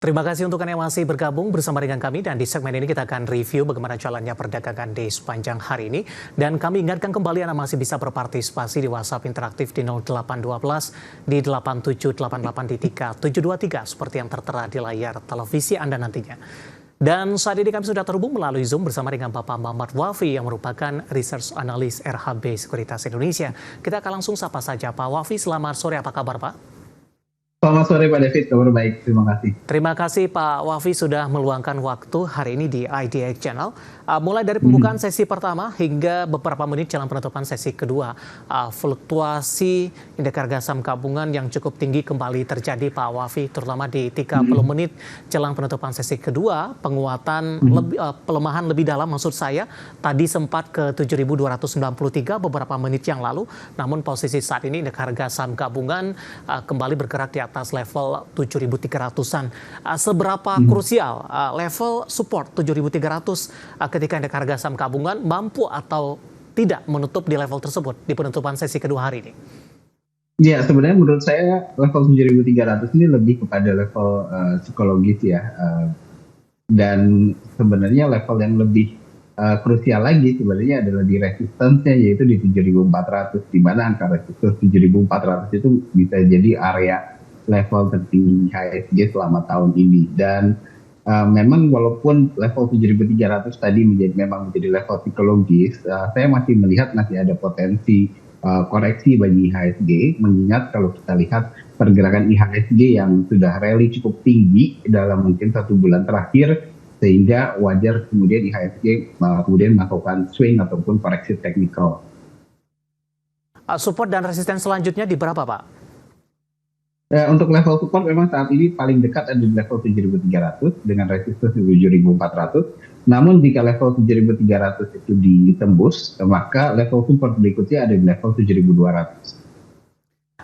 Terima kasih untuk Anda yang masih bergabung bersama dengan kami dan di segmen ini kita akan review bagaimana jalannya perdagangan di sepanjang hari ini. Dan kami ingatkan kembali Anda masih bisa berpartisipasi di WhatsApp interaktif di 0812 di 8788 di 3723 seperti yang tertera di layar televisi Anda nantinya. Dan saat ini kami sudah terhubung melalui Zoom bersama dengan Bapak Muhammad Wafi yang merupakan Research Analyst RHB Sekuritas Indonesia. Kita akan langsung sapa saja Pak Wafi, selamat sore, apa kabar Pak? Selamat sore Pak David, kabar baik, terima kasih. Terima kasih Pak Wafi sudah meluangkan waktu hari ini di IDX Channel. Mulai dari pembukaan sesi pertama hingga beberapa menit jelang penutupan sesi kedua, fluktuasi indeks harga saham gabungan yang cukup tinggi kembali terjadi Pak Wafi, terutama di 30 menit jelang penutupan sesi kedua, penguatan pelemahan lebih dalam maksud saya, tadi sempat ke 7.293 beberapa menit yang lalu, namun posisi saat ini indeks harga saham gabungan kembali bergerak di atas level 7.300-an. Seberapa krusial level support 7.300 ketika indeks harga saham gabungan mampu atau tidak menutup di level tersebut di penutupan sesi kedua hari ini? Ya, sebenarnya menurut saya level 7.300 ini lebih kepada level psikologis ya. Dan sebenarnya level yang lebih krusial lagi sebenarnya adalah di resistance-nya, yaitu di 7.400, di mana angka resistance 7.400 itu bisa jadi area level tertinggi IHSG selama tahun ini. Dan memang walaupun level 7.300 tadi memang menjadi level psikologis, saya masih melihat masih ada potensi koreksi bagi IHSG, mengingat kalau kita lihat pergerakan IHSG yang sudah rally cukup tinggi dalam mungkin 1 bulan terakhir, sehingga wajar kemudian IHSG kemudian melakukan swing ataupun koreksi teknikal. Support dan resisten selanjutnya di berapa Pak? Untuk level support memang saat ini paling dekat ada di level 7.300 dengan resistance 7.400. Namun jika level 7.300 itu ditembus, maka level support berikutnya ada di level 7.200.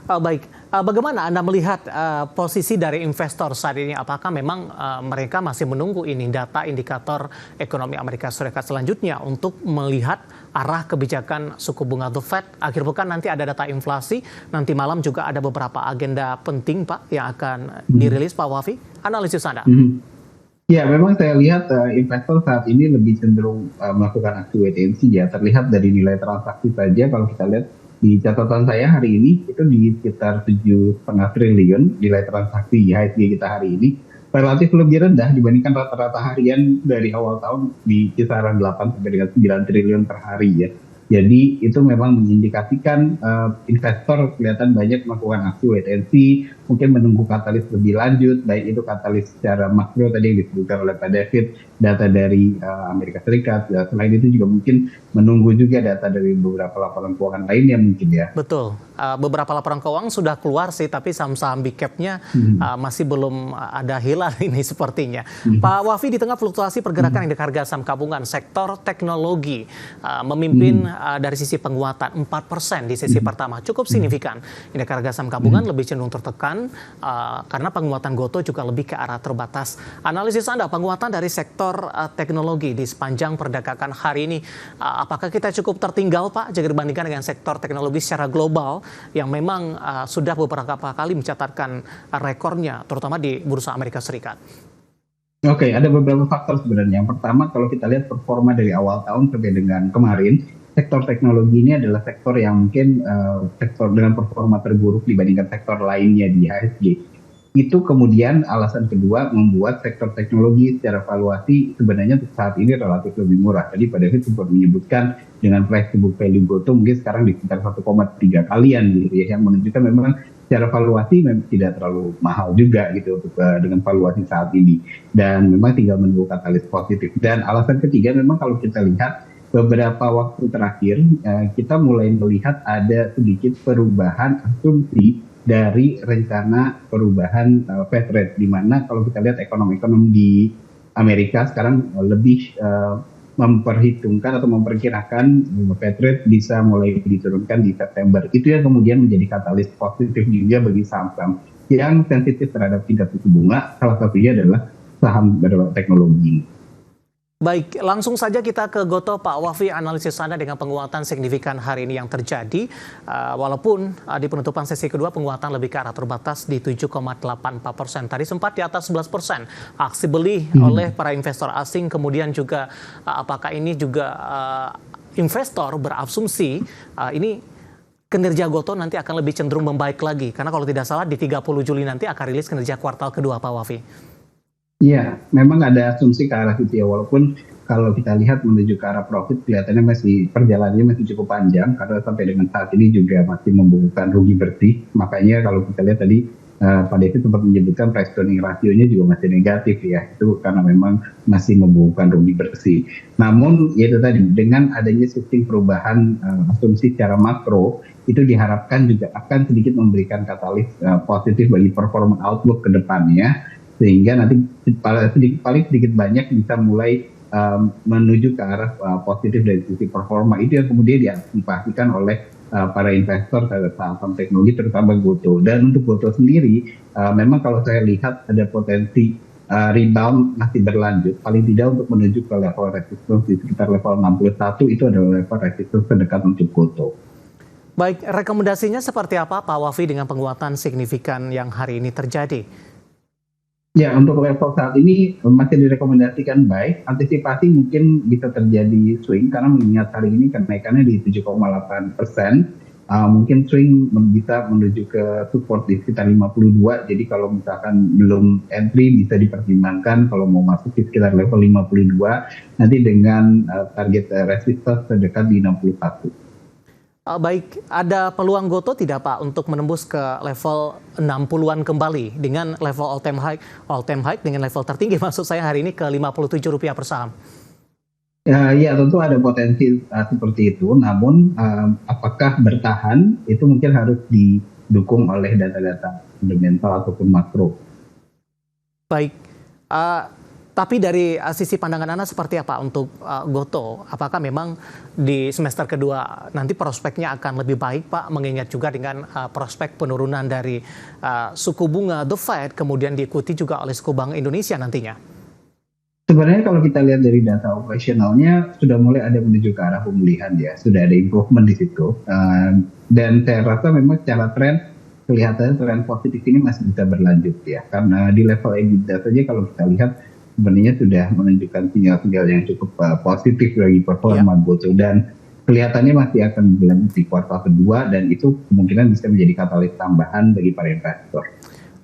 Baik, bagaimana Anda melihat posisi dari investor saat ini? Apakah memang mereka masih menunggu ini data indikator ekonomi Amerika Serikat selanjutnya untuk melihat arah kebijakan suku bunga The Fed? Akhir pekan nanti ada data inflasi, nanti malam juga ada beberapa agenda penting Pak yang akan dirilis Pak Wafi. Analisis Anda? Ya, memang saya lihat investor saat ini lebih cenderung melakukan aksi wait and see ya. Terlihat dari nilai transaksi saja kalau kita lihat di catatan saya hari ini itu di sekitar 7,5 triliun nilai transaksi IHSG kita hari ini, relatif lebih rendah dibandingkan rata-rata harian dari awal tahun di kisaran 8 sampai dengan 9 triliun per hari ya. Jadi itu memang mengindikasikan investor kelihatan banyak melakukan aksi wait and see, mungkin menunggu katalis lebih lanjut, baik itu katalis secara makro tadi yang disebutkan oleh Pak David, data dari Amerika Serikat. Selain itu juga mungkin menunggu juga data dari beberapa laporan keuangan lainnya mungkin ya. Betul, beberapa laporan keuangan sudah keluar sih, tapi saham-saham big cap-nya masih belum ada hilal ini sepertinya. Pak Wafi, di tengah fluktuasi pergerakan indeks harga saham gabungan, sektor teknologi memimpin dari sisi penguatan 4% di sesi pertama, cukup signifikan. Indeks harga saham gabungan lebih cenderung tertekan karena penguatan Gotoh juga lebih ke arah terbatas. Analisis Anda, penguatan dari sektor teknologi di sepanjang perdagangan hari ini, apakah kita cukup tertinggal Pak jika dibandingkan dengan sektor teknologi secara global yang memang sudah beberapa kali mencatatkan rekornya, terutama di bursa Amerika Serikat? Oke, ada beberapa faktor sebenarnya. Yang pertama, kalau kita lihat performa dari awal tahun sampai dengan kemarin, sektor teknologi ini adalah sektor yang mungkin sektor dengan performa terburuk dibandingkan sektor lainnya di IHSG. Itu kemudian alasan kedua membuat sektor teknologi secara valuasi sebenarnya saat ini relatif lebih murah. Tadi Pak David sempat menyebutkan dengan price to book value Gotoh mungkin sekarang di sekitar 1,3 kalian gitu ya, yang menunjukkan memang secara valuasi memang tidak terlalu mahal juga gitu untuk dengan valuasi saat ini. Dan memang tinggal menunggu katalis positif. Dan alasan ketiga memang kalau kita lihat beberapa waktu terakhir kita mulai melihat ada sedikit perubahan asumsi dari rencana perubahan Fed rate, di mana kalau kita lihat ekonomi di Amerika sekarang lebih memperhitungkan atau memperkirakan Fed rate bisa mulai diturunkan di September. Itu yang kemudian menjadi katalis positif juga bagi saham-saham yang sensitif terhadap tingkat suku bunga, salah satunya adalah saham teknologi. Baik, langsung saja kita ke Goto. Pak Wafi, analisis Anda dengan penguatan signifikan hari ini yang terjadi, walaupun di penutupan sesi kedua penguatan lebih ke arah terbatas di 7,84%. Tadi sempat di atas 11%. Aksi beli oleh para investor asing, kemudian juga apakah ini juga investor berasumsi ini kinerja Goto nanti akan lebih cenderung membaik lagi. Karena kalau tidak salah di 30 Juli nanti akan rilis kinerja kuartal kedua, Pak Wafi. Iya, memang ada asumsi ke arah itu ya, walaupun kalau kita lihat menuju ke arah profit kelihatannya perjalanannya masih cukup panjang karena sampai dengan saat ini juga masih membukukan rugi bersih. Makanya kalau kita lihat tadi Pak Devi sempat menyebutkan price earning rasionya juga masih negatif ya, itu karena memang masih membukukan rugi bersih. Namun ya itu tadi, dengan adanya shifting perubahan asumsi secara makro, itu diharapkan juga akan sedikit memberikan katalis positif bagi performa outlook ke depannya, sehingga nanti paling sedikit banyak bisa mulai menuju ke arah positif dari sisi performa. Itu yang kemudian diantisipasikan oleh para investor terhadap saham teknologi terutama Goto. Dan untuk Goto sendiri, memang kalau saya lihat ada potensi rebound masih berlanjut, paling tidak untuk menuju ke level resistance di sekitar level 61, itu adalah level resistance terdekat untuk Goto. Baik, rekomendasinya seperti apa Pak Wafi dengan penguatan signifikan yang hari ini terjadi? Ya, untuk level saat ini masih direkomendasikan baik. Antisipasi mungkin bisa terjadi swing karena mengingat hari ini kenaikannya di 7,8%. Mungkin swing bisa menuju ke support di sekitar 52. Jadi kalau misalkan belum entry bisa dipertimbangkan kalau mau masuk di sekitar level 52. Nanti dengan target resistance terdekat di 61. Baik, ada peluang Goto tidak Pak untuk menembus ke level 60-an kembali dengan level all time high dengan level tertinggi maksud saya hari ini ke Rp57 per saham? Ya, tentu ada potensi seperti itu. Namun apakah bertahan itu mungkin harus didukung oleh data-data fundamental ataupun makro. Baik. Tapi dari sisi pandangan Anda seperti apa untuk Goto? Apakah memang di semester kedua nanti prospeknya akan lebih baik Pak? Mengingat juga dengan prospek penurunan dari suku bunga The Fed kemudian diikuti juga oleh suku Bank Indonesia nantinya. Sebenarnya kalau kita lihat dari data operasionalnya sudah mulai ada menuju ke arah pemulihan ya. Sudah ada improvement di situ. Dan saya rasa memang secara tren kelihatannya tren positif ini masih bisa berlanjut ya. Karena di level EBITDA saja kalau kita lihat sebenarnya sudah menunjukkan sinyal-sinyal yang cukup positif bagi performa Goto dan kelihatannya masih akan berlanjut di kuartal kedua dan itu kemungkinan bisa menjadi katalis tambahan bagi para investor.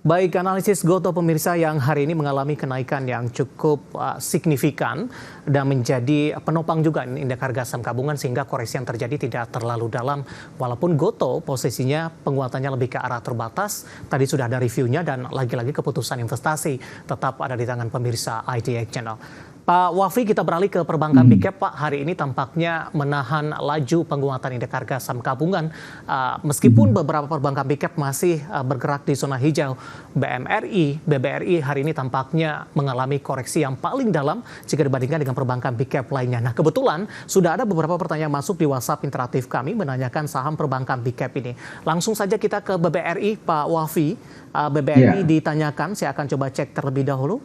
Baik, analisis Goto pemirsa yang hari ini mengalami kenaikan yang cukup signifikan dan menjadi penopang juga indeks harga saham gabungan sehingga koreksi yang terjadi tidak terlalu dalam. Walaupun Goto posisinya penguatannya lebih ke arah terbatas, tadi sudah ada reviewnya dan lagi-lagi keputusan investasi tetap ada di tangan pemirsa IDX Channel. Pak Wafi, kita beralih ke perbankan big cap Pak. Hari ini tampaknya menahan laju penguatan indeks harga saham gabungan. Meskipun beberapa perbankan big cap masih bergerak di zona hijau, BBRI hari ini tampaknya mengalami koreksi yang paling dalam jika dibandingkan dengan perbankan big cap lainnya. Nah, kebetulan sudah ada beberapa pertanyaan masuk di WhatsApp interaktif kami menanyakan saham perbankan big cap ini. Langsung saja kita ke BBRI, Pak Wafi. BBRI ditanyakan, saya akan coba cek terlebih dahulu.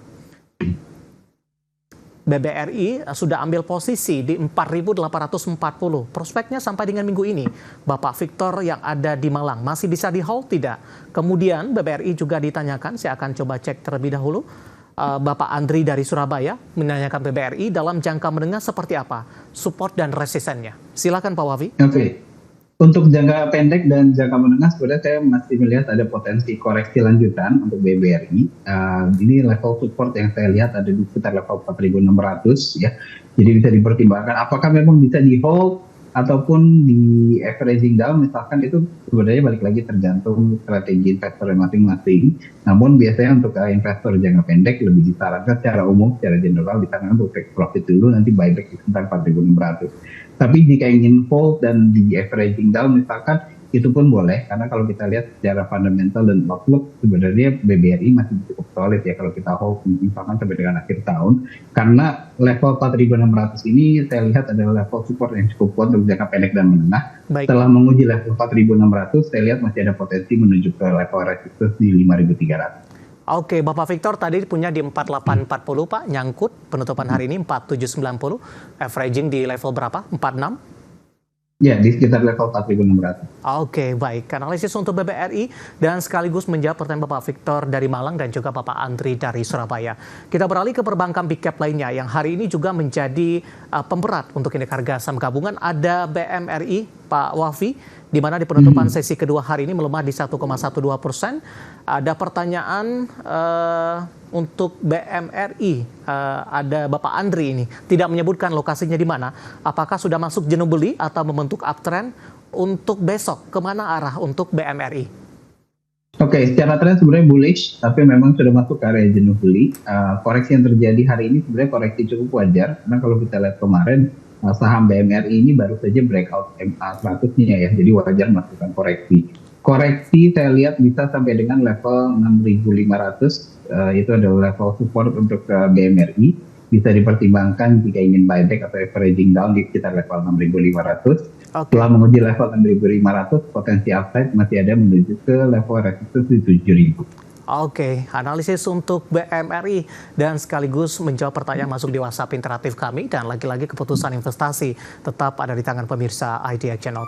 BBRI sudah ambil posisi di 4.840. Prospeknya sampai dengan minggu ini. Bapak Victor yang ada di Malang masih bisa di hold tidak? Kemudian BBRI juga ditanyakan, saya akan coba cek terlebih dahulu. Bapak Andri dari Surabaya menanyakan BBRI dalam jangka menengah seperti apa? Support dan resistennya. Silakan Pak Wafi. Oke. Untuk jangka pendek dan jangka menengah sebenarnya saya masih melihat ada potensi koreksi lanjutan untuk BBRI. Ini level support yang saya lihat ada di sekitar level 4.600 ya. Jadi bisa dipertimbangkan apakah memang bisa di hold ataupun di averaging down misalkan, itu sebenarnya balik lagi tergantung strategi investor masing-masing. Namun biasanya untuk investor jangka pendek lebih disarankan secara umum, secara general disarankan untuk take profit dulu, nanti buyback di sekitar 4.600. Tapi jika ingin hold dan di averaging down misalkan, itu pun boleh, karena kalau kita lihat secara fundamental dan outlook sebenarnya BBRI masih cukup solid ya kalau kita hold misalkan sampai dengan akhir tahun, karena level 4.600 ini saya lihat adalah level support yang cukup kuat untuk jangka pendek dan menengah. Baik. Setelah menguji level 4.600 saya lihat masih ada potensi menuju ke level resistance di 5.300. Oke, Bapak Victor tadi punya di 4840 Pak, nyangkut penutupan hari ini 4790, averaging di level berapa? 46? Ya, di sekitar level 4.600. Oke, baik. Analisis untuk BBRI dan sekaligus menjawab pertanyaan Bapak Victor dari Malang dan juga Bapak Andri dari Surabaya. Kita beralih ke perbankan big cap lainnya yang hari ini juga menjadi pemberat untuk indeks harga saham gabungan. Ada BMRI, Pak Wafi, di mana di penutupan sesi kedua hari ini melemah di 1,12%. Ada pertanyaan untuk BMRI, ada Bapak Andri ini, tidak menyebutkan lokasinya di mana. Apakah sudah masuk jenuh beli atau membentuk uptrend untuk besok? Kemana arah untuk BMRI? Oke, secara tren sebenarnya bullish, tapi memang sudah masuk ke area jenuh beli. Koreksi yang terjadi hari ini sebenarnya koreksi cukup wajar, karena kalau kita lihat kemarin, saham BMRI ini baru saja breakout MA 100-nya ya, jadi wajar melakukan koreksi. Koreksi saya lihat bisa sampai dengan level 6.500, itu adalah level support untuk BMRI. Bisa dipertimbangkan jika ingin buyback atau averaging down di sekitar level 6.500. Setelah menguji level 6.500, potensi upside masih ada menuju ke level resistance di 7.000. Oke, analisis untuk BMRI dan sekaligus menjawab pertanyaan masuk di WhatsApp interaktif kami, dan lagi-lagi keputusan investasi tetap ada di tangan pemirsa IDX Channel.